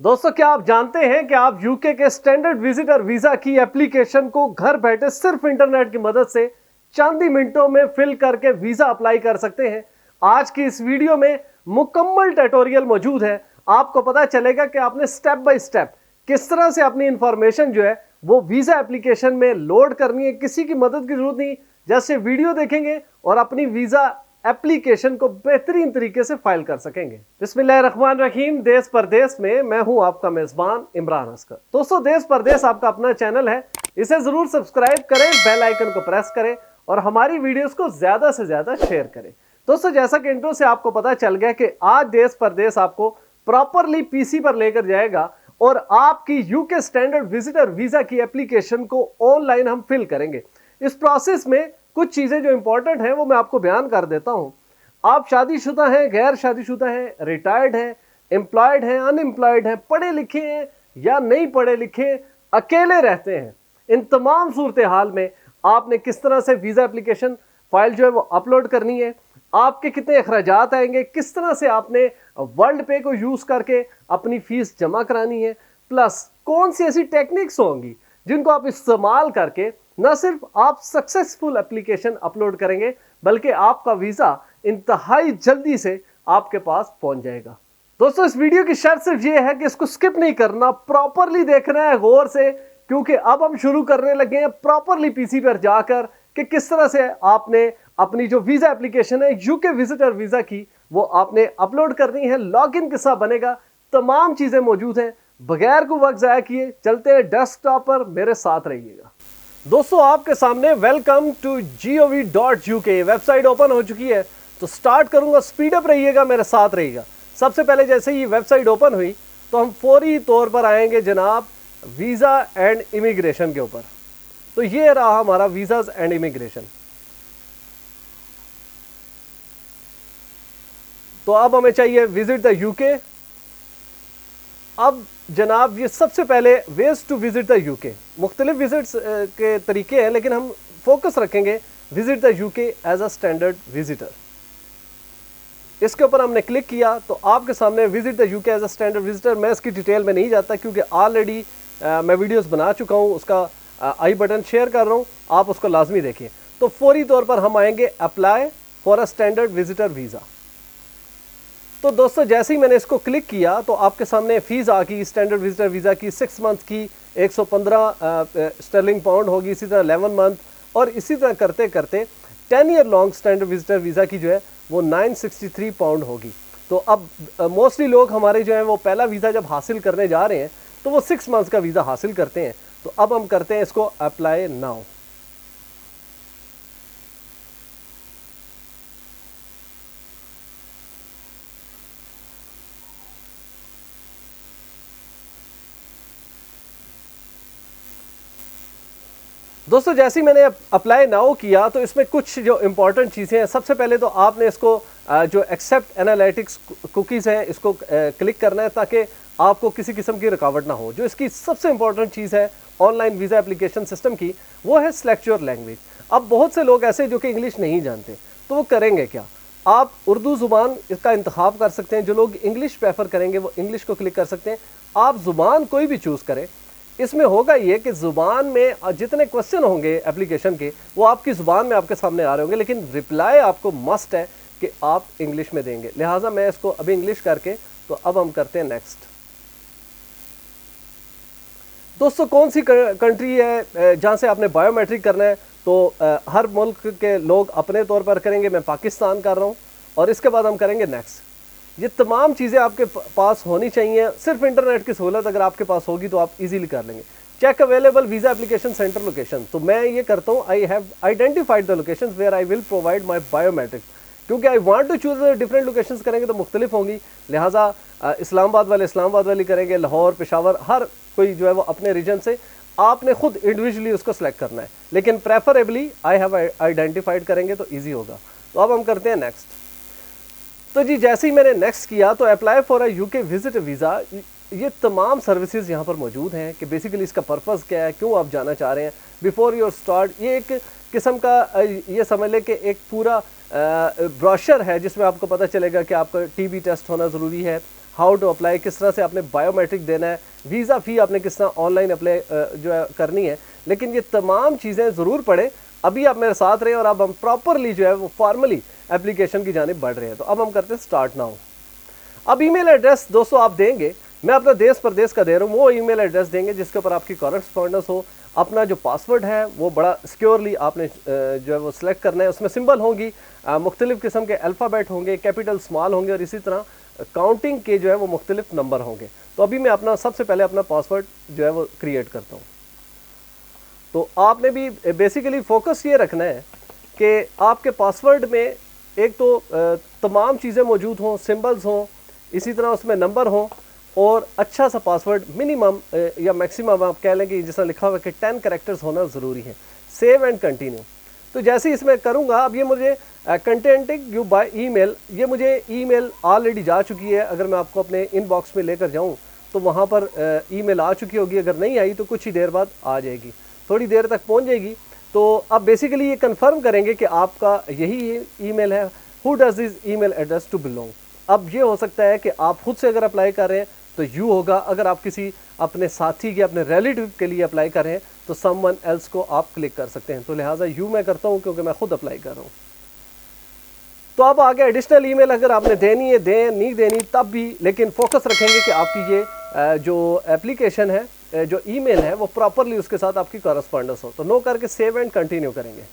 दोस्तों, क्या आप जानते हैं कि आप यूके के स्टैंडर्ड विजिटर वीजा की एप्लीकेशन को घर बैठे सिर्फ इंटरनेट की मदद से चंद ही मिनटों में फिल करके वीजा अप्लाई कर सकते हैं। आज की इस वीडियो में मुकम्मल ट्यूटोरियल मौजूद है। आपको पता चलेगा कि आपने स्टेप बाय स्टेप किस तरह से अपनी इंफॉर्मेशन जो है वो वीजा एप्लीकेशन में लोड करनी है। किसी की मदद की जरूरत नहीं, जैसे वीडियो देखेंगे और अपनी वीजा एप्लीकेशन को बेहतरीन तरीके से फाइल कर सकेंगे। बिस्मिल्लाहिर्रहमानिर्रहीम। देश परदेश में मैं हूं आपका मेजबान इमरान अस्कर। दोस्तों, देश परदेश आपका अपना चैनल है, इसे जरूर सब्सक्राइब करें, बेल आइकन को प्रेस करें और हमारी वीडियोस को ज्यादा से ज्यादा शेयर करें। दोस्तों, जैसा कि इंट्रो से आपको पता चल गया कि आज देश परदेश आपको प्रॉपरली पीसी पर लेकर जाएगा और आपकी यूके स्टैंडर्ड विजिटर वीजा की एप्लीकेशन को ऑनलाइन हम फिल करेंगे। इस प्रोसेस में कुछ चीजें जो इंपॉर्टेंट हैं वो मैं आपको बयान कर देता हूं। आप शादीशुदा हैं, गैर शादीशुदा हैं, रिटायर्ड हैं, एम्प्लॉयड हैं, अनएम्प्लॉयड हैं, पढ़े लिखे हैं या नहीं पढ़े लिखे, अकेले रहते हैं, इन तमाम सूरत हाल में आपने किस तरह से वीजा एप्लीकेशन फाइल जो है वो अपलोड करनी है, आपके कितने अखराजात आएंगे, किस तरह से आपने वर्ल्ड पे को यूज करके अपनी फीस जमा करानी है, प्लस कौन सी ऐसी टेक्निक्स होंगी जिनको आप इस्तेमाल करके न सिर्फ आप सक्सेसफुल एप्लीकेशन अपलोड करेंगे बल्कि आपका वीजा इंतहाई जल्दी से आपके पास पहुंच जाएगा। दोस्तों, इस वीडियो की शर्त सिर्फ ये है कि इसको स्किप नहीं करना, प्रॉपरली देखना है गौर से, क्योंकि अब हम शुरू करने लगे हैं प्रॉपरली पीसी पर जाकर कि किस तरह से आपने अपनी जो वीजा एप्लीकेशन है यूके विजिटर वीजा की वो आपने अपलोड करनी है। लॉगिन किस्सा बनेगा, तमाम चीजें मौजूद हैं। बगैर को वक्त जाया किए चलते हैं डेस्कटॉप पर, मेरे साथ रहिएगा। दोस्तों, आपके सामने welcome to gov.uk website open हो चुकी है, तो स्टार्ट करूंगा। स्पीड अप रहिएगा, मेरे साथ रहिएगा। सबसे पहले जैसे ही वेबसाइट ओपन हुई तो हम फौरी तौर पर आएंगे जनाब वीजा एंड इमिग्रेशन के ऊपर। तो ये रहा हमारा वीजाज एंड इमिग्रेशन। तो अब हमें चाहिए विजिट द यूके। अब जनाब ये सबसे पहले ways to visit the UK, मुख्तलिफ विजिट्स के तरीके हैं लेकिन हम फोकस रखेंगे visit the UK as a standard visitor. इसके ऊपर हमने क्लिक किया तो आपके सामने visit the UK as a standard visitor. मैं इसकी डिटेल में नहीं जाता क्योंकि ऑलरेडी मैं वीडियोस बना चुका हूं, उसका आई बटन शेयर कर रहा हूं, आप उसको लाजमी देखिए। तो फौरी तौर पर हम आएंगे apply for a standard visitor visa. तो दोस्तों, जैसे ही मैंने इसको क्लिक किया तो आपके सामने फीस आ गई स्टैंडर्ड विजिटर वीज़ा की 6 मंथ की 115 स्टर्लिंग पाउंड होगी, इसी तरह 11 मंथ और इसी तरह करते करते 10 year long standard visitor visa की जो है वो 963 पाउंड होगी। तो अब मोस्टली लोग हमारे जो है वो पहला वीज़ा जब हासिल करने जा रहे हैं तो वो 6 मंथ्स का वीज़ा हासिल करते हैं। तो अब हम करते हैं इसको अप्लाई नाउ। दोस्तों, जैसे ही मैंने अप्लाई नाउ किया तो इसमें कुछ जो इंपॉर्टेंट चीज़ें हैं। सबसे पहले तो आपने इसको जो एक्सेप्ट एनालिटिक्स कुकीज़ हैं इसको क्लिक करना है ताकि आपको किसी किस्म की रुकावट ना हो। जो इसकी सबसे इंपॉर्टेंट चीज़ है ऑनलाइन वीज़ा एप्लीकेशन सिस्टम की वो है सिलेक्ट योर लैंग्वेज। अब बहुत से लोग ऐसे जो कि इंग्लिश नहीं जानते, तो वो करेंगे क्या? आप उर्दू ज़ुबान इसका इंतखाब कर सकते हैं। जो लोग इंग्लिश प्रेफर करेंगे वो इंग्लिश को क्लिक कर सकते हैं। आप ज़ुबान कोई भी चूज़ करें। इसमें होगा ये कि ज़ुबान में जितने क्वेश्चन होंगे एप्लीकेशन के वो आपकी ज़ुबान में आपके सामने आ रहे होंगे, लेकिन रिप्लाई आपको मस्ट है कि आप इंग्लिश में देंगे। लिहाजा मैं इसको अभी इंग्लिश करके तो अब हम करते हैं नेक्स्ट। दोस्तों, कौन सी कंट्री है जहाँ से आपने बायोमेट्रिक करना है? तो हर मुल्क के लोग अपने तौर पर करेंगे। मैं पाकिस्तान कर रहा हूँ और इसके बाद हम करेंगे नेक्स्ट। ये तमाम चीज़ें आपके पास होनी चाहिए। सिर्फ इंटरनेट की सहूलत अगर आपके पास होगी तो आप इजीली कर लेंगे। Check available visa application centre location. तो मैं ये करता हूँ, I have identified the locations where I will provide my biometric, क्योंकि I want to choose different locations करेंगे तो मुख्तलिफ होंगी। लिहाजा इस्लामाबाद वाले इस्लामाबाद वाली करेंगे, लाहौर, पेशावर, हर कोई जो है वो अपने रीजन से आपने खुद इंडिविजुअली उसको सेलेक्ट करना है, लेकिन प्रेफरेबली आई हैव आइडेंटिफाइड करेंगे तो ईजी होगा। तो अब हम करते हैं नेक्स्ट। तो जी, जैसे ही मैंने नेक्स्ट किया तो apply for a UK visit visa, ये तमाम सर्विसेज यहाँ पर मौजूद हैं कि बेसिकली इसका पर्पज़ क्या है, क्यों आप जाना चाह रहे हैं। बिफोर योर स्टार्ट, ये एक किस्म का ये समझ लें कि एक पूरा ब्रोशर है जिसमें आपको पता चलेगा कि आपका टीबी टेस्ट होना ज़रूरी है, हाउ टू अप्लाई, किस तरह से आपने बायोमेट्रिक देना है, वीज़ा फ़ी आपने किस तरह ऑनलाइन अप्लाई जो है करनी है। लेकिन ये तमाम चीज़ें ज़रूर पढ़ें। अभी आप मेरे साथ रहे और अब हम प्रॉपरली जो है वो फॉर्मली एप्लीकेशन की जानिब बढ़ रहे हैं। तो अब हम करते हैं स्टार्ट नाउ। अब ईमेल एड्रेस दोस्तों आप देंगे, मैं अपना देश प्रदेश का दे रहा हूँ, वो ईमेल एड्रेस देंगे जिसके ऊपर आपकी कॉरेस्पॉन्डेंस हो। अपना जो पासवर्ड है वो बड़ा सिक्योरली आपने जो है वो सिलेक्ट करना है। उसमें सिंबल होंगी, मुख्तलिफ़ किस्म के अल्फ़ाबेट होंगे, कैपिटल स्मॉल होंगे और इसी तरह काउंटिंग के जो है वो मुख्तलिफ नंबर होंगे। तो अभी मैं अपना सबसे पहले अपना पासवर्ड जो है वो क्रिएट करता हूँ। तो आपने भी बेसिकली फोकस ये रखना है कि आपके पासवर्ड में एक तो तमाम चीज़ें मौजूद हों, सिंबल्स हों, इसी तरह उसमें नंबर हों और अच्छा सा पासवर्ड मिनिमम या मैक्सिमम आप कह लें कि जैसा लिखा हुआ है कि 10 कैरेक्टर्स होना ज़रूरी है। Save and continue. तो जैसे ही इसमें करूँगा, अब ये मुझे कंटेंटिंग यू बाय ईमेल, ये मुझे ईमेल ऑलरेडी जा चुकी है। अगर मैं आपको अपने इनबॉक्स में लेकर जाऊँ तो वहाँ पर ईमेल आ चुकी होगी। अगर नहीं आई तो कुछ ही देर बाद आ जाएगी, थोड़ी देर तक पहुँच जाएगी। तो अब बेसिकली ये कंफर्म करेंगे कि आपका यही ईमेल है। Who does this email address to belong. अब ये हो सकता है कि आप खुद से अगर अप्लाई कर रहे हैं तो यू होगा, अगर आप किसी अपने साथी के अपने रिलेटिव के लिए अप्लाई कर रहे हैं तो समवन एल्स को आप क्लिक कर सकते हैं। तो लिहाजा यू मैं करता हूं क्योंकि मैं खुद अप्लाई कर रहा हूं। तो अब आगे एडिशनल ईमेल अगर आपने देनी है दें, नहीं देनी तब भी, लेकिन फोकस रखेंगे कि आपकी ये जो एप्लीकेशन है, जो ईमेल है वो प्रॉपरली उसके साथ आपकी कॉरेस्पॉन्डेंस हो। तो नो करके सेव एंड कंटिन्यू करेंगे।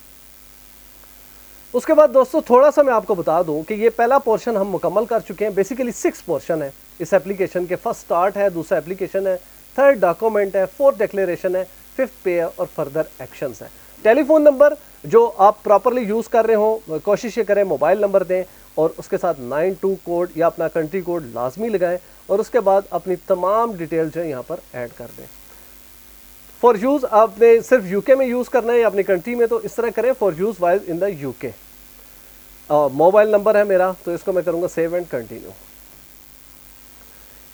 उसके बाद दोस्तों थोड़ा सा मैं आपको बता दूं कि ये पहला पोर्शन हम मुकम्मल कर चुके हैं। बेसिकली 6 पोर्शन है इस एप्लीकेशन के। फर्स्ट स्टार्ट है, दूसरा एप्लीकेशन है, थर्ड डॉक्यूमेंट है, फोर्थ डिक्लेरेशन है, फिफ्थ पे और फर्दर एक्शंस है। टेलीफोन नंबर जो आप प्रॉपरली यूज़ कर रहे हो, कोशिश ये करें मोबाइल नंबर दें और उसके साथ 92 कोड या अपना कंट्री कोड लाजमी लगाएं और उसके बाद अपनी तमाम डिटेल जो है यहाँ पर ऐड कर दें। फॉर यूज़ आपने सिर्फ यूके में यूज़ करना है या अपनी कंट्री में, तो इस तरह करें, for use wise in the UK. Mobile number है मेरा तो इसको मैं करूँगा save and continue.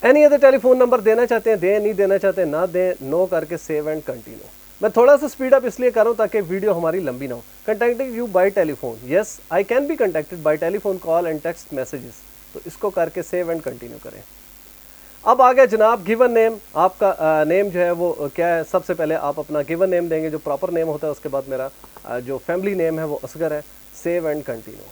Any other telephone number देना चाहते हैं दें, नहीं देना चाहते हैं ना दें, नो करके सेव एंड कंटिन्यू। मैं थोड़ा सा स्पीड अप इसलिए कर रहा हूँ ताकि वीडियो हमारी लंबी ना हो। Contacting you bye telephone, yes I can be contacted bye telephone call and text messages. तो इसको करके सेव एंड कंटिन्यू करें। अब आ गया जनाब गिवन नेम। आपका नेम जो है वो क्या है, सबसे पहले आप अपना गिवन नेम देंगे जो प्रॉपर नेम होता है। उसके बाद मेरा जो फैमिली नेम है वो असगर है। Save and continue.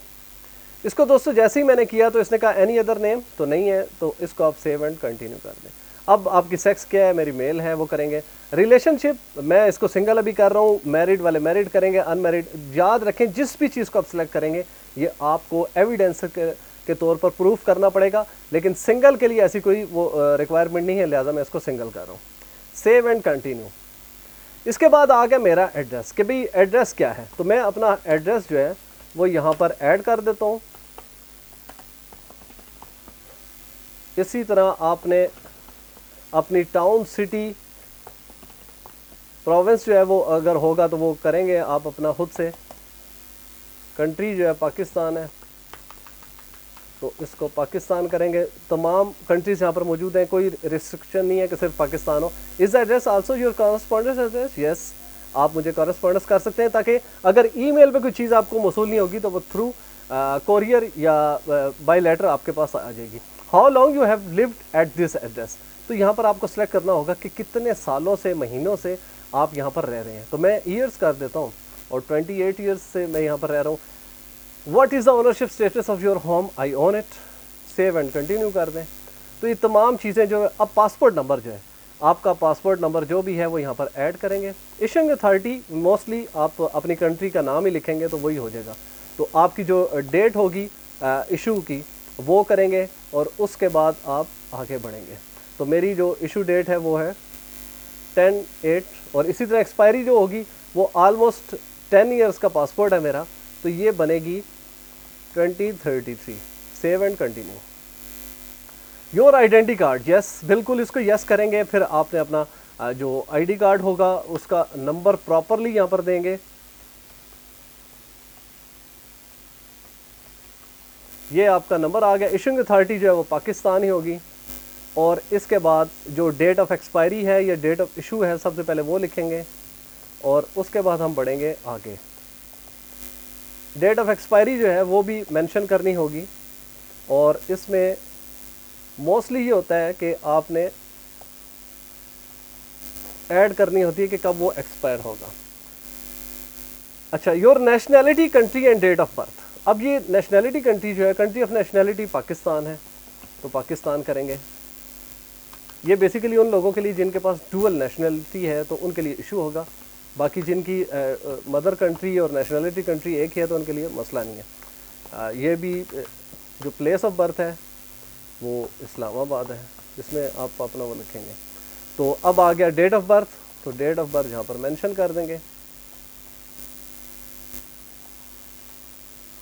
इसको दोस्तों जैसे ही मैंने किया तो इसने कहा एनी अदर नेम, तो नहीं है, तो इसको आप सेव एंड कंटिन्यू कर दें। अब आपकी सेक्स क्या है, मेरी मेल है, वो करेंगे। रिलेशनशिप मैं इसको सिंगल अभी कर रहा हूँ, मैरिड वाले मैरिड करेंगे, अनमैरिड। याद रखें जिस भी चीज़ को आप सिलेक्ट करेंगे ये आपको एविडेंस के तौर पर प्रूफ करना पड़ेगा, लेकिन सिंगल के लिए ऐसी कोई वो रिक्वायरमेंट नहीं है, लिहाजा मैं इसको सिंगल कर रहा हूँ। Save and continue. इसके बाद आ गया मेरा एड्रेस कि भाई एड्रेस क्या है। तो मैं अपना एड्रेस जो है वो यहाँ पर ऐड कर देता हूँ। इसी तरह आपने अपनी टाउन, सिटी, प्रोविंस जो है वो अगर होगा तो वो करेंगे आप अपना खुद से। कंट्री जो है पाकिस्तान है तो इसको पाकिस्तान करेंगे। तमाम कंट्रीज यहाँ पर मौजूद हैं, कोई रिस्ट्रिक्शन नहीं है कि सिर्फ पाकिस्तान हो। Is the address also your correspondence address, yes आप मुझे कॉरेस्पॉन्डेंस कर सकते हैं ताकि अगर ईमेल पे कोई चीज़ आपको मौसूल नहीं होगी तो वो थ्रू कोरियर या बाय लेटर आपके पास आ जाएगी। How long you have lived at this address, तो यहाँ पर आपको सेलेक्ट करना होगा कि कितने सालों से, महीनों से आप यहाँ पर रह रहे हैं। तो मैं ईयर्स कर देता हूँ और 28 ईयर्स से मैं यहाँ पर रह रहा हूँ। What is the ownership status of your home, I own it. Save and continue कर दें। तो ये तमाम चीज़ें जो है, अब पासपोर्ट नंबर जो है, आपका पासपोर्ट नंबर जो भी है वो यहाँ पर ऐड करेंगे। इशूइंग अथॉरिटी मोस्टली आप अपनी कंट्री का नाम ही लिखेंगे तो वही हो जाएगा। तो आपकी जो डेट होगी इशू की वो करेंगे और उसके बाद आप आगे बढ़ेंगे। तो मेरी जो इशू डेट है वो है 10/8 और इसी तरह एक्सपायरी जो होगी वो ऑलमोस्ट 10 ईयर्स का पासपोर्ट है मेरा, तो ये बनेगी 2033। Save and continue. Your identity card, yes बिल्कुल इसको यस करेंगे। फिर आपने अपना जो आईडी कार्ड होगा उसका नंबर प्रॉपरली यहाँ पर देंगे। ये आपका नंबर आ गया। इशूइंग अथॉरिटी जो है वो पाकिस्तान ही होगी और इसके बाद जो डेट ऑफ एक्सपायरी है या डेट ऑफ इशू है सबसे पहले वो लिखेंगे और उसके बाद हम बढ़ेंगे आगे। डेट ऑफ एक्सपायरी जो है वो भी मेंशन करनी होगी और इसमें मोस्टली ये होता है कि आपने ऐड करनी होती है कि कब वो एक्सपायर होगा। अच्छा, your nationality, country and date of birth. अब ये नेशनैलिटी कंट्री जो है, कंट्री ऑफ नेशनैलिटी पाकिस्तान है, तो पाकिस्तान करेंगे। ये बेसिकली उन लोगों के लिए जिनके पास डुअल नेशनैलिटी है तो उनके लिए इशू होगा। बाकी जिनकी मदर कंट्री और नेशनैलिटी कंट्री एक ही है तो उनके लिए मसला नहीं है। ये भी जो प्लेस ऑफ बर्थ है वो इस्लामाबाद है, जिसमें आप अपना वो लिखेंगे। तो अब आ गया डेट ऑफ बर्थ, तो डेट ऑफ बर्थ यहाँ पर मेंशन कर देंगे।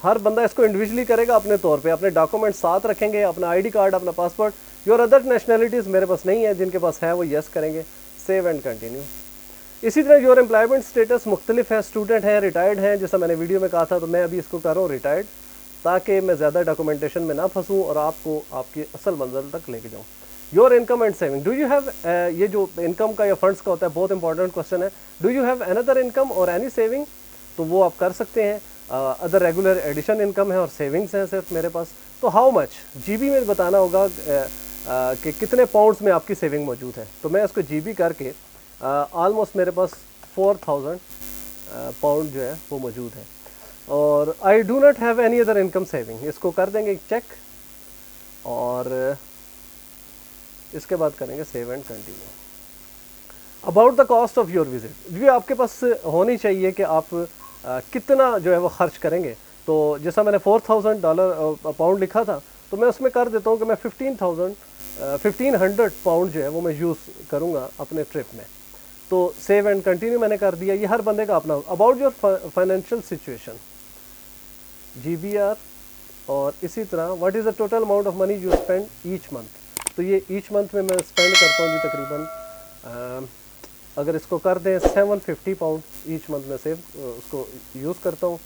हर बंदा इसको इंडिविजुअली करेगा अपने तौर पे, अपने डॉक्यूमेंट साथ रखेंगे, अपना आईडी कार्ड, अपना पासपोर्ट। योर अदर नेशनैलिटीज़ मेरे पास नहीं है, जिनके पास है वो यस करेंगे, सेव एंड कंटिन्यू। इसी तरह योर एम्प्लॉयमेंट स्टेटस मुख्तलिफ है, स्टूडेंट है, रिटायर्ड है, जैसा मैंने वीडियो में कहा था, तो मैं अभी इसको कर रहा हूँ रिटायर्ड, ताकि मैं ज़्यादा डॉक्यूमेंटेशन में ना फंसूँ और आपको आपकी असल मंजिल तक लेके जाऊँ। Your income and saving, do you have, ये जो इनकम का या फंड्स का होता है बहुत इंपॉर्टेंट क्वेश्चन है। Do you have another income और एनी सेविंग, तो वो आप कर सकते हैं। अदर रेगुलर एडिशन इनकम है और सेविंग्स हैं सिर्फ मेरे पास। तो हाउ मच, जीबी में बताना होगा कि कितने पाउंड्स में आपकी सेविंग मौजूद है। तो मैं इसको जीबी करके ऑलमोस्ट मेरे पास 4000 पाउंड जो है वो मौजूद है। और I do not have any other income saving, इसको कर देंगे चेक और इसके बाद करेंगे save and continue. About the cost of your visit, ये आपके पास होनी चाहिए कि आप कितना जो है वो खर्च करेंगे। तो जैसा मैंने $4000 पाउंड लिखा था, तो मैं उसमें कर देता हूँ कि मैं 1500 पाउंड जो है वो मैं यूज़ करूँगा अपने ट्रिप में। तो सेव एंड कंटिन्यू मैंने कर दिया। ये हर बंदे का अपना। About your financial situation, GBR, और इसी तरह what is the total amount of money you spend each month. तो ये ईच मंथ में मैं स्पेंड करता हूँ जी तकरीबन, अगर इसको कर दें 750 पाउंड ईच मंथ में सेव उसको यूज़ करता हूँ।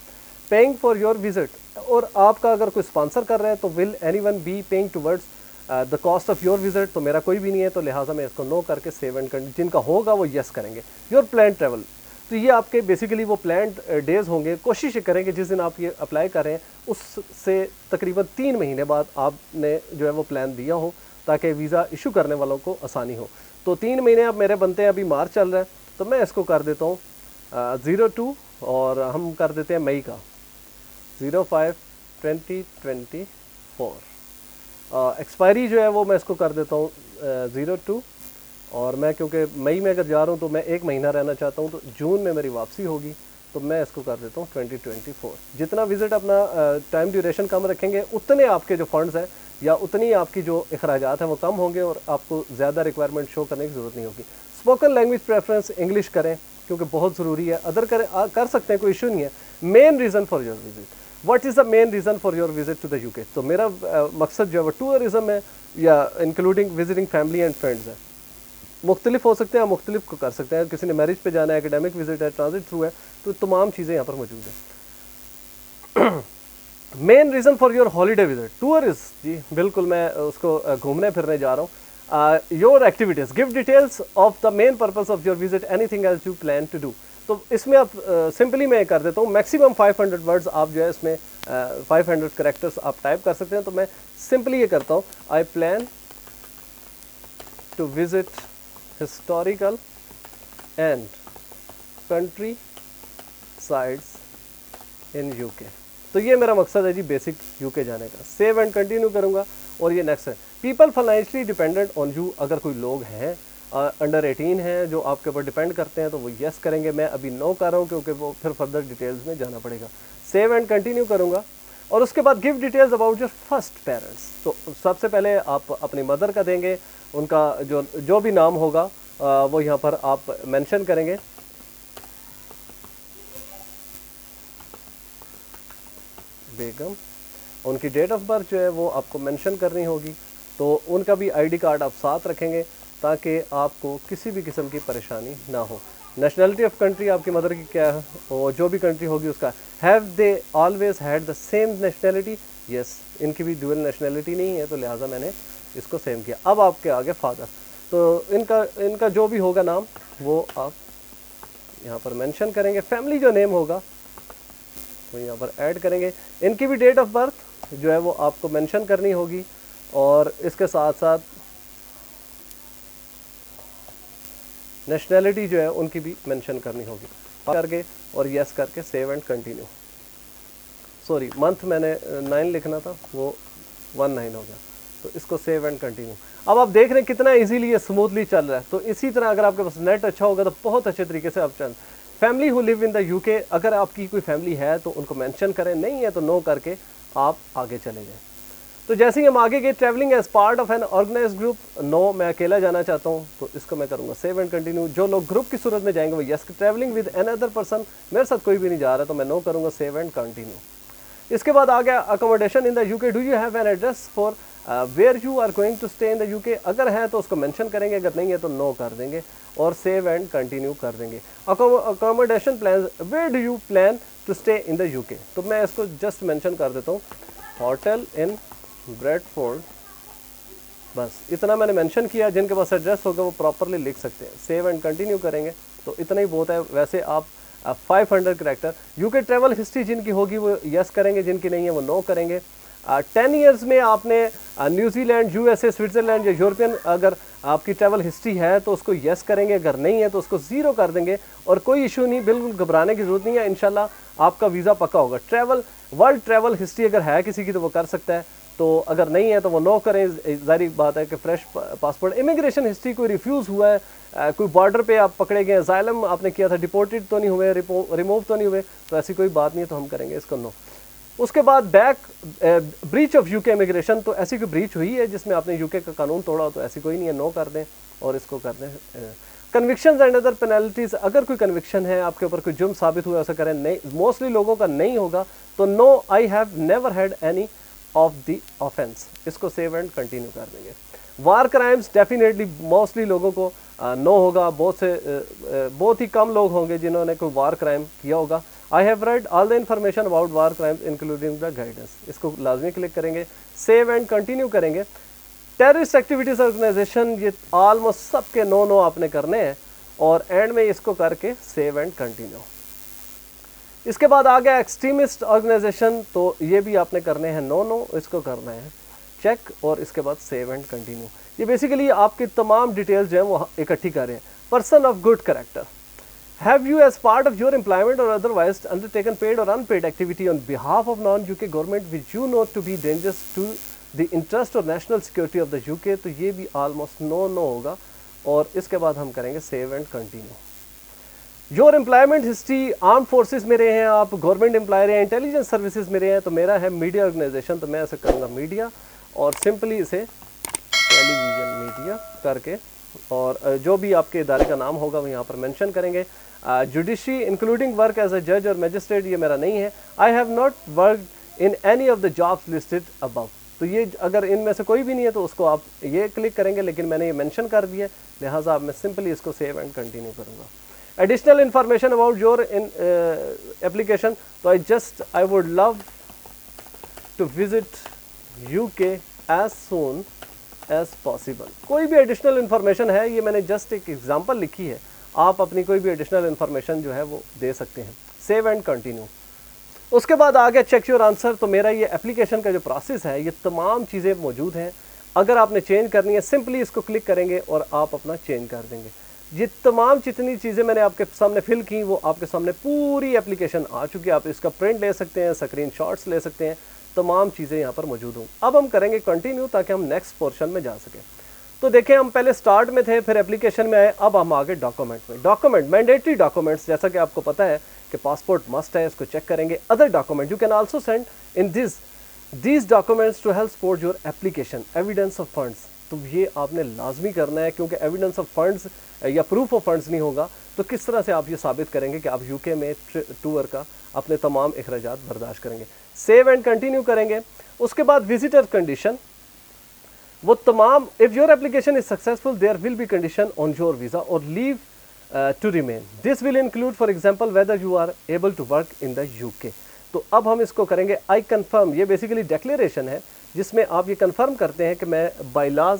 पेइंग फॉर योर विजिट, और आपका अगर कोई स्पॉन्सर कर रहा है तो will anyone be paying towards the cost of your visit, तो मेरा कोई भी नहीं है, तो लिहाजा मैं इसको नो करके सेव एंड कंटिन्यू, जिनका होगा वो यस करेंगे। योर प्लान ट्रैवल, तो ये आपके बेसिकली वो प्लान डेज होंगे। कोशिश करेंगे जिस दिन आप ये अप्लाई करें उससे तकरीबन 3 महीने बाद आपने जो है वो प्लान दिया हो, ताकि वीज़ा इशू करने वालों को आसानी हो। तो 3 महीने अब मेरे बनते हैं, अभी मार्च चल रहा है, तो मैं इसको कर देता हूँ 02 और हम कर देते हैं मई का 05/2024। एक्सपायरी जो है वो मैं इसको कर देता हूँ 02, और मैं क्योंकि मई में अगर जा रहा हूँ तो मैं 1 महीना रहना चाहता हूँ, तो जून में मेरी वापसी होगी, तो मैं इसको कर देता हूँ 2024। जितना विज़िट अपना टाइम ड्यूरेशन कम रखेंगे उतने आपके जो फंड्स हैं या उतनी आपकी जो अखराजात हैं वो कम होंगे और आपको ज़्यादा रिक्वायरमेंट शो करने की ज़रूरत नहीं होगी। स्पोकन लैंग्वेज प्रेफरेंस इंग्लिश करें क्योंकि बहुत ज़रूरी है। अदर कर सकते हैं, कोई इशू नहीं है। Main reason for your visit, what is the main reason for your visit to the UK। तो मेरा मकसद जो है वो टूरिज़म है या including visiting family and friends है। मुख्तलिफ हो सकते हैं, आप मुख्तलिफ को कर सकते हैं। किसी ने मैरिज पे जाना है, एकेडमिक विजिट है, ट्रांजिट थ्रू है, तो तमाम चीज़ें यहाँ पर मौजूद है। Main reason for your holiday visit, tourist जी बिल्कुल, मैं उसको घूमने फिरने जा रहा हूँ। Your activities, give details of the main purpose of your visit, anything else you plan to do. तो इसमें आप सिंपली मैं कर देता हूँ, मैक्सिमम 500 वर्ड्स आप जो है इसमें 500 करेक्टर्स आप टाइप कर सकते हैं। तो मैं सिंपली ये करता हूँ, I plan to visit historical and country sides in UK। तो ये मेरा मकसद है जी बेसिक UK जाने का। सेव एंड कंटिन्यू करूँगा और ये नेक्स्ट है। People financially dependent on you, अगर कोई लोग हैं अंडर 18 हैं जो आपके ऊपर डिपेंड करते हैं तो वो यस करेंगे। मैं अभी नो कर रहा हूँ क्योंकि वो फिर फर्दर डिटेल्स में जाना पड़ेगा। सेव एंड कंटिन्यू करूँगा और उसके बाद give details about your first parents. तो सबसे पहले आप अपनी मदर का देंगे, उनका जो भी नाम होगा वो यहाँ पर आप मेंशन करेंगे। बेगम, उनकी डेट ऑफ बर्थ जो है वो आपको मेंशन करनी होगी। तो उनका भी आईडी कार्ड आप साथ रखेंगे ताकि आपको किसी भी किस्म की परेशानी ना हो। नेशनैलिटी ऑफ कंट्री आपकी मदर की क्या है और जो भी कंट्री होगी उसका। Have they always had the same nationality, yes, इनकी भी डुअल नेशनैलिटी नहीं है तो लिहाजा मैंने इसको सेम किया। अब आपके आगे फादर, तो इनका जो भी होगा नाम वो आप यहाँ पर मेंशन करेंगे। फैमिली जो नेम होगा वो यहाँ पर ऐड करेंगे। इनकी भी डेट ऑफ बर्थ जो है वो आपको मेंशन करनी होगी और इसके साथ साथ नेशनैलिटी जो है उनकी भी मेंशन करनी होगी करके, और यस करके save and continue. Sorry, month मैंने 9 लिखना था, वो 19 हो गया, तो इसको सेव एंड कंटिन्यू। अब आप देख रहे हैं कितना इजीली ये स्मूथली चल रहा है। तो इसी तरह अगर आपके पास नेट अच्छा होगा तो बहुत अच्छे तरीके से आप चल। Family who live in the UK, अगर आपकी कोई फैमिली है तो उनको मेंशन करें, नहीं है तो नो करके आप आगे चले जाएं। तो जैसे ही हम आगे गए, travelling as part of an organise group, no, मैं अकेला जाना चाहता हूँ, तो इसको मैं करूँगा सेव एंड कंटिन्यू। जो लोग ग्रुप की सूरत में जाएंगे वो yes. Travelling with another person, मेरे साथ कोई भी नहीं जा रहा, तो मैं नो करूँगा, सेव एंड कंटिन्यू। इसके बाद आ गया accommodation in the UK, do you have an address for where you are going to stay in the UK. अगर है तो उसको मेंशन करेंगे, अगर नहीं है तो नो कर देंगे और सेव एंड कंटिन्यू कर देंगे। Accommodation plan, where do you plan to stay in the UK, तो मैं इसको जस्ट मेंशन कर देता हूँ, होटल इन ब्रेडफोर्ड। बस इतना मैंने मेंशन किया। जिनके पास एड्रेस होगा वो प्रॉपरली लिख सकते हैं। सेव एंड कंटिन्यू करेंगे तो इतना ही बहुत है। वैसे आप 500 कैरेक्टर। यूके ट्रैवल हिस्ट्री जिनकी होगी वो यस करेंगे, जिनकी नहीं है वो नो करेंगे। 10 ईयर्स में आपने न्यूजीलैंड, यूएसए, स्विट्ज़रलैंड या यूरोपियन अगर आपकी ट्रैवल हिस्ट्री है तो उसको यस करेंगे, अगर नहीं है तो उसको 0 कर देंगे। और कोई इशू नहीं, बिल्कुल घबराने की ज़रूरत नहीं है, इंशाल्लाह आपका वीज़ा पक्का होगा। वर्ल्ड ट्रैवल हिस्ट्री अगर है किसी की तो वो कर सकता है, तो अगर नहीं है तो वो नो करें। जारी बात है कि फ्रेश पासपोर्ट। इमिग्रेशन हिस्ट्री कोई रिफ्यूज़ हुआ है, कोई बॉर्डर पे आप पकड़े गए, असाइलम आपने किया था, डिपोर्टेड तो नहीं हुए, रिमूव तो नहीं हुए, तो ऐसी कोई बात नहीं है, तो हम करेंगे इसको नो। उसके बाद back breach of UK immigration, तो ऐसी कोई ब्रीच हुई है जिसमें आपने यूके का कानून तोड़ा, तो ऐसी कोई नहीं है, नो कर दें और इसको कर दें। कन्विक्शन एंड अदर पेनल्टीज, अगर कोई कन्विक्शन है आपके ऊपर, कोई जुर्म साबित हुआ, ऐसा करें। नहीं, मोस्टली लोगों का नहीं होगा, तो no, I have never had any of the offence, इसको सेव एंड कंटिन्यू कर देंगे। वार क्राइम्स, डेफिनेटली मोस्टली लोगों को नो होगा, बहुत ही कम लोग होंगे जिन्होंने कोई वार क्राइम किया होगा। I have read all the information about war crimes including the guidance, इसको लाजमी क्लिक करेंगे, सेव एंड कंटिन्यू करेंगे। टेररिस्ट एक्टिविटीज ऑर्गेनाइजेशन, ये ऑलमोस्ट सबके नो आपने करने हैं और एंड में इसको करके सेव एंड कंटिन्यू। इसके बाद आ गया एक्सट्रीमिस्ट ऑर्गेनाइजेशन, तो ये भी आपने करने हैं नो, इसको करना है चेक और इसके बाद सेव एंड कंटिन्यू। ये बेसिकली आपकी तमाम डिटेल्स जो है वो इकट्ठी कर रहे हैं। Person of good character, have you as part of your employment और अदरवाइज अंडरटेकन पेड और unpaid activity on behalf of non UK government which you know to be dangerous to the interest और national security of the UK, तो ये भी almost no होगा और इसके बाद हम करेंगे save and continue. Your employment history, arm forces में रहे हैं आप, गवर्नमेंट एम्प्लॉयर हैं, इंटेलिजेंस सर्विसेज में रहे हैं, तो मेरा है मीडिया ऑर्गेनाइजेशन, तो मैं ऐसे करूँगा मीडिया और सिंपली इसे टेलीविज़न मीडिया करके, और जो भी आपके इदारे का नाम होगा वो यहाँ पर मेंशन करेंगे। Judiciary including work as a जज और मजिस्ट्रेट, ये मेरा नहीं है। I have not work in any of the jobs listed above, तो ये अगर इनमें से कोई भी नहीं है तो उसको आप ये क्लिक करेंगे, लेकिन मैंने ये मेंशन कर दिया, लिहाजा अब मैं सिंपली इसको सेव एंड कंटिन्यू करूँगा। Additional information about your in application, तो I would love to visit UK as soon as possible. कोई भी एडिशनल इन्फॉर्मेशन है, ये मैंने जस्ट एक एग्जांपल लिखी है, आप अपनी कोई भी एडिशनल इन्फॉर्मेशन जो है वो दे सकते हैं। Save and continue. उसके बाद आ गया चेक योर आंसर, तो मेरा ये एप्लीकेशन का जो प्रोसेस है ये तमाम चीज़ें मौजूद हैं। अगर आपने चेंज करनी है सिंपली इसको क्लिक करेंगे और आप अपना चेंज कर देंगे। ये तमाम जितनी चीज़ें मैंने आपके सामने फिल की वो आपके सामने पूरी एप्लीकेशन आ चुकी है। आप इसका प्रिंट ले सकते हैं, स्क्रीन शॉट्स ले सकते हैं, तमाम चीज़ें यहाँ पर मौजूद हों। अब हम करेंगे कंटिन्यू ताकि हम नेक्स्ट पोर्शन में जा सकें। तो देखें, हम पहले स्टार्ट में थे, फिर एप्लीकेशन में आए, अब हम आगे डॉक्यूमेंट में। डॉक्यूमेंट, मैंडेटरी डॉक्यूमेंट्स, जैसा कि आपको पता है कि पासपोर्ट मस्ट है, इसको चेक करेंगे। Other document you can also send in these documents to help support your application. Evidence of funds, तो ये आपने लाजमी करना है, क्योंकि एविडेंस ऑफ फंड्स या प्रूफ ऑफ फंड्स नहीं होगा तो किस तरह से आप ये साबित करेंगे कि आप यूके में टूर का अपने तमाम अखराजात बर्दाश्त करेंगे। सेव एंड कंटिन्यू करेंगे। उसके बाद विजिटर कंडीशन, वो तमाम, if your application is successful there will be condition on your visa और leave to remain. This will include for example whether you are able to work in the UK. तो अब हम इसको करेंगे I confirm. ये basically declaration है जिसमें आप ये कन्फर्म करते हैं कि मैं बाई लॉज,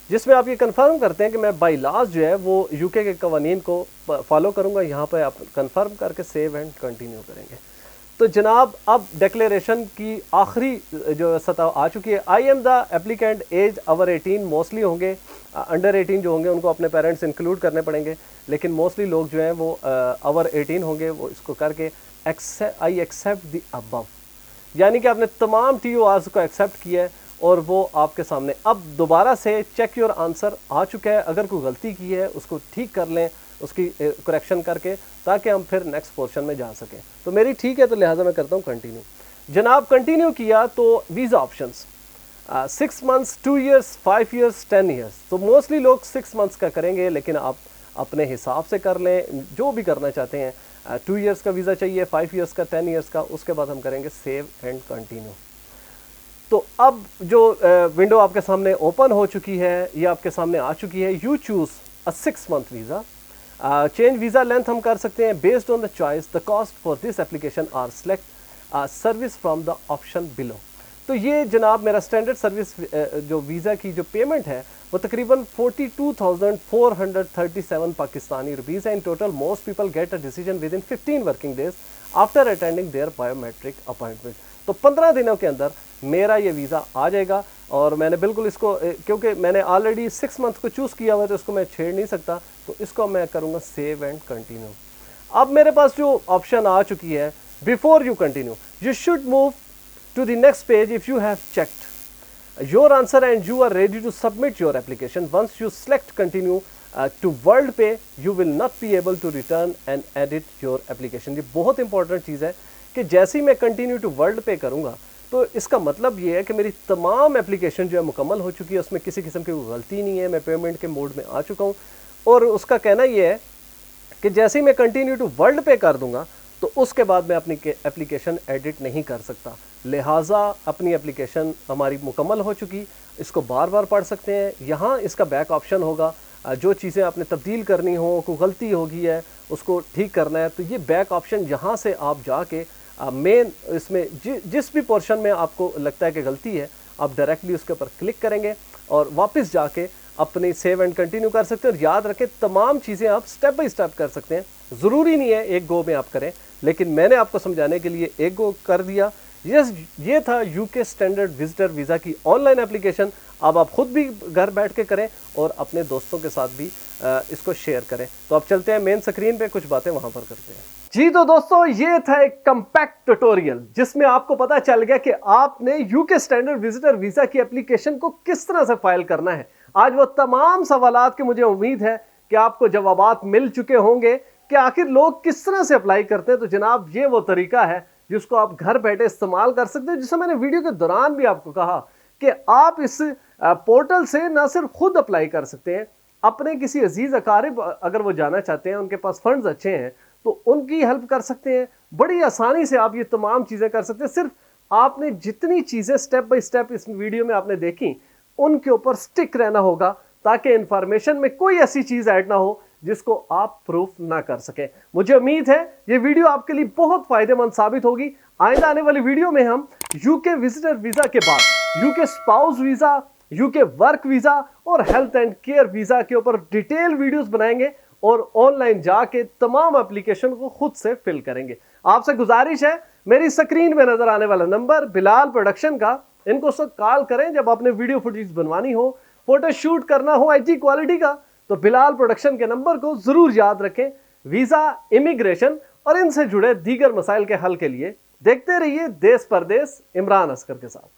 जिसमें आप ये कन्फर्म करते हैं कि मैं बाई लॉज जो है वो यूके के कवानीन को फॉलो करूंगा। यहाँ पर आप कन्फर्म करके सेव एंड कंटिन्यू करेंगे। तो जनाब अब डिक्लेरेशन की आखिरी जो सतह आ चुकी है। I am the applicant age over 18, mostly होंगे अंडर 18 जो होंगे उनको अपने पेरेंट्स इंक्लूड करने पड़ेंगे, लेकिन मोस्टली लोग जो हैं वो ओवर 18 होंगे। वो इसको करके आई एक्सेप्ट द अबव, यानी कि आपने तमाम TORs को एक्सेप्ट किया है और वो आपके सामने अब दोबारा से चेक योर आंसर आ चुका है। अगर कोई गलती की है उसको ठीक कर लें, उसकी करेक्शन करके, ताकि हम फिर नेक्स्ट पोर्शन में जा सकें। तो मेरी ठीक है, तो लिहाजा मैं करता हूँ कंटिन्यू। जनाब कंटिन्यू किया तो visa options 6 months, 2 years, 5 years, 10 years. तो मोस्टली लोग 6 मंथ्स का करेंगे, लेकिन आप अपने हिसाब से कर लें जो भी करना चाहते हैं। 2 ईयर्स का वीज़ा चाहिए, 5 ईयर्स का, 10 ईयर्स का, उसके बाद हम करेंगे सेव एंड कंटिन्यू। तो अब जो विंडो आपके सामने ओपन हो चुकी है, ये आपके सामने आ चुकी है। You choose a 6 month visa. Change visa length हम कर सकते हैं based on the choice. The cost for this application are select service from the option below. तो ये जनाब मेरा स्टैंडर्ड सर्विस जो वीज़ा की जो पेमेंट है वो तकरीबन 42,437 पाकिस्तानी रुपीज़ है in total. Most people get a decision within 15 working days after attending their biometric appointment. तो 15 दिनों के अंदर मेरा ये वीज़ा आ जाएगा। और मैंने बिल्कुल इसको क्योंकि मैंने ऑलरेडी 6 मंथ को चूज़ किया हुआ है तो इसको मैं छेड़ नहीं सकता, तो इसको मैं करूँगा सेव एंड कंटिन्यू। अब मेरे पास जो ऑप्शन आ चुकी है, before you continue you should move to the next page if you have checked your answer and you are ready to submit your application. Once you select continue to WorldPay, you will not be able to return and edit your application. ये बहुत important चीज़ है कि जैसे ही मैं continue to WorldPay करूँगा तो इसका मतलब ये है कि मेरी तमाम एप्लीकेशन जो है मुकम्मल हो चुकी है, उसमें किसी किस्म की कोई गलती नहीं है, मैं पेमेंट के मोड में आ चुका हूँ। और उसका कहना ये है कि जैसे ही मैं कंटिन्यू टू WorldPay कर दूँगा तो उसके बाद मैं अपनी एप्लीकेशन एडिट नहीं कर सकता। लिहाजा अपनी एप्लीकेशन हमारी मुकम्मल हो चुकी, इसको बार बार पढ़ सकते हैं। यहाँ इसका बैक ऑप्शन होगा, जो चीज़ें आपने तब्दील करनी हो, कोई गलती होगी है उसको ठीक करना है, तो ये बैक ऑप्शन यहाँ से आप जाके मेन इसमें जिस भी पोर्शन में आपको लगता है कि गलती है आप डायरेक्टली उसके ऊपर क्लिक करेंगे और वापस जाके अपनी सेव एंड कंटिन्यू कर सकते हैं। और याद रखें तमाम चीज़ें आप स्टेप बाय स्टेप कर सकते हैं, ज़रूरी नहीं है एक गो में आप करें, लेकिन मैंने आपको समझाने के लिए एक गो कर दिया। यस, ये था यूके स्टैंडर्ड विजिटर वीज़ा की ऑनलाइन एप्लीकेशन। अब आप खुद भी घर बैठ के करें और अपने दोस्तों के साथ भी इसको शेयर करें। तो अब चलते हैं मेन स्क्रीन पे, कुछ बातें वहां पर करते हैं। जी तो दोस्तों, ये था एक कंपैक्ट ट्यूटोरियल जिसमें आपको पता चल गया कि आपने यूके स्टैंडर्ड विजिटर वीज़ा की एप्लीकेशन को किस तरह से फाइल करना है। आज वो तमाम सवालात के मुझे उम्मीद है कि आपको जवाबात मिल चुके होंगे कि आखिर लोग किस तरह से अप्लाई करते हैं। तो जनाब ये वो तरीका है जिसको आप घर बैठे इस्तेमाल कर सकते हैं, जिसे मैंने वीडियो के दौरान भी आपको कहा कि आप इस पोर्टल से ना सिर्फ खुद अप्लाई कर सकते हैं, अपने किसी अजीज अकारिब अगर वो जाना चाहते हैं, उनके पास फंड्स अच्छे हैं तो उनकी हेल्प कर सकते हैं। बड़ी आसानी से आप ये तमाम चीज़ें कर सकते हैं। सिर्फ आपने जितनी चीज़ें स्टेप बाय स्टेप इस वीडियो में आपने देखी उनके ऊपर स्टिक रहना होगा, ताकि इंफॉर्मेशन में कोई ऐसी चीज़ ऐड ना हो जिसको आप प्रूफ ना कर सके। मुझे उम्मीद है ये वीडियो आपके लिए बहुत फायदेमंद साबित होगी। आइंदा आने वाली वीडियो में हम यूके विजिटर वीज़ा के बाद UK spouse visa, UK work visa और हेल्थ एंड केयर वीज़ा के ऊपर डिटेल वीडियोस बनाएंगे और ऑनलाइन जाके तमाम एप्लीकेशन को खुद से फिल करेंगे। आपसे गुजारिश है, मेरी स्क्रीन में नजर आने वाला नंबर बिलाल प्रोडक्शन का, इनको सब कॉल करें जब आपने वीडियो फुटेज बनवानी हो, फोटो शूट करना हो HD क्वालिटी का, तो बिलाल प्रोडक्शन के नंबर को जरूर याद रखें। वीज़ा, इमिग्रेशन और इनसे जुड़े दीगर मसाइल के हल के लिए देखते रहिए देश परदेश इमरान असकर के साथ।